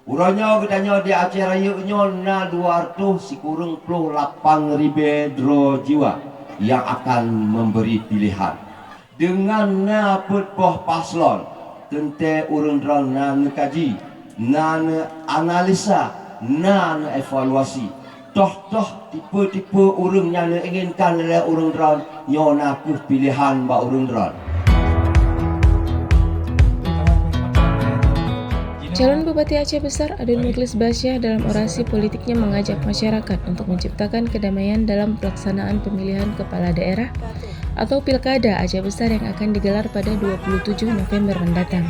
Urangnya katanya di Aceh Raya nyo na 298,000 jiwa yang akan memberi pilihan. Dengan na poh paslon tente urang dran na ngekaji, na analisa, na evaluasi. Toh tipe-tipe urang yang inginkan oleh urang dran nyo na pilihan ba urang dran. Calon Bupati Aceh Besar Adun Muklis Basyah dalam orasi politiknya mengajak masyarakat untuk menciptakan kedamaian dalam pelaksanaan pemilihan kepala daerah atau Pilkada Aceh Besar yang akan digelar pada 27 November mendatang.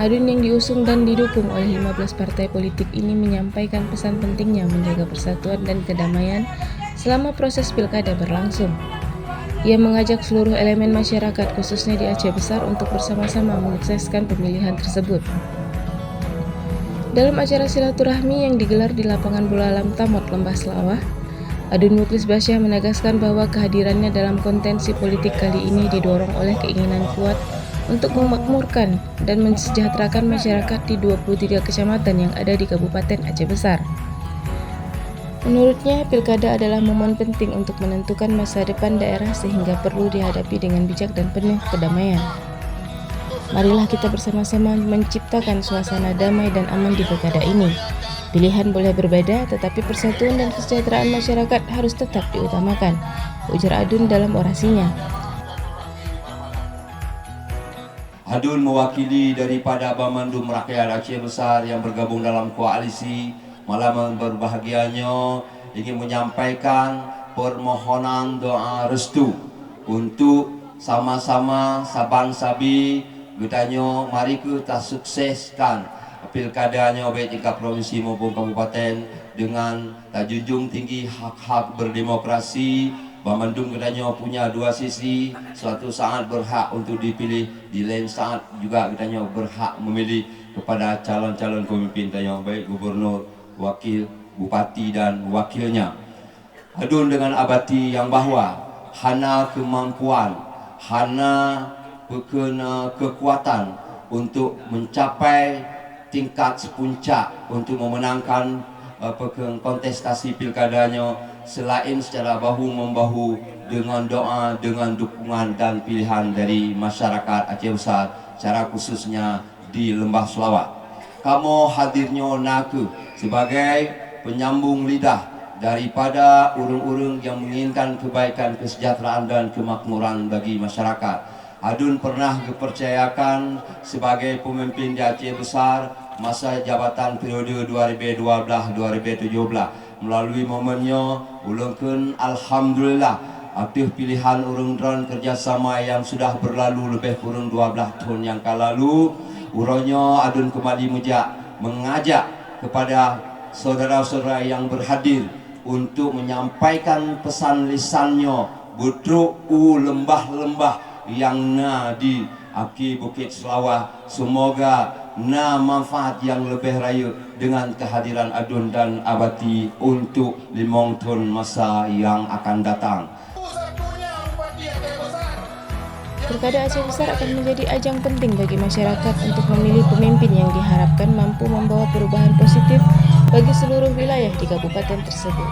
Adun yang diusung dan didukung oleh 15 partai politik ini menyampaikan pesan pentingnya menjaga persatuan dan kedamaian selama proses Pilkada berlangsung. Ia mengajak seluruh elemen masyarakat khususnya di Aceh Besar untuk bersama-sama menyukseskan pemilihan tersebut. Dalam acara silaturahmi yang digelar di lapangan bola Alam Tamot Lembah Selawah, Adun Muklis Basyah menegaskan bahwa kehadirannya dalam kontensi politik kali ini didorong oleh keinginan kuat untuk memakmurkan dan mensejahterakan masyarakat di 23 kecamatan yang ada di Kabupaten Aceh Besar. Menurutnya, Pilkada adalah momen penting untuk menentukan masa depan daerah sehingga perlu dihadapi dengan bijak dan penuh kedamaian. Marilah kita bersama-sama menciptakan suasana damai dan aman di pilkada ini. Pilihan boleh berbeda, tetapi persatuan dan kesejahteraan masyarakat harus tetap diutamakan, ujar Adun dalam orasinya. Adun mewakili daripada Bamandum Rakyat Aceh Besar yang bergabung dalam koalisi malam berbahagianya ingin menyampaikan permohonan doa restu untuk sama-sama saban-sabi Gedanyo mari kita sukseskan pilkadanya baik tingkat provinsi maupun kabupaten dengan junjung tinggi hak-hak berdemokrasi. Bamandum gedanyo punya dua sisi, suatu saat berhak untuk dipilih, di lain saat juga gedanyo berhak memilih kepada calon-calon pemimpin gedanyo baik gubernur, wakil, bupati dan wakilnya. Adun dengan abati yang bahwa hana kemampuan, hana kekuatan untuk mencapai tingkat sepuncak untuk memenangkan kontestasi pilkadanya selain secara bahu-membahu dengan doa, dengan dukungan dan pilihan dari masyarakat Aceh Besar, secara khususnya di Lembah Selawah. Kamu hadirnya naku sebagai penyambung lidah daripada urung-urung yang menginginkan kebaikan, kesejahteraan dan kemakmuran bagi masyarakat. Adun pernah dipercayakan sebagai pemimpin di Aceh Besar masa jabatan periode 2012-2017. Melalui momennya, ulangkan alhamdulillah aktif pilihan urang dran kerjasama yang sudah berlalu lebih kurang 12 tahun yang lalu. Urangnya Adun kembali mengajak kepada saudara-saudara yang berhadir untuk menyampaikan pesan lisannya budruk lembah-lembah yang na di Aki Bukit Selawah. Semoga na manfaat yang lebih raya dengan kehadiran Adun dan abati untuk 5 tahun masa yang akan datang. Pilkada Aceh Besar akan menjadi ajang penting bagi masyarakat untuk memilih pemimpin yang diharapkan mampu membawa perubahan positif bagi seluruh wilayah di kabupaten tersebut.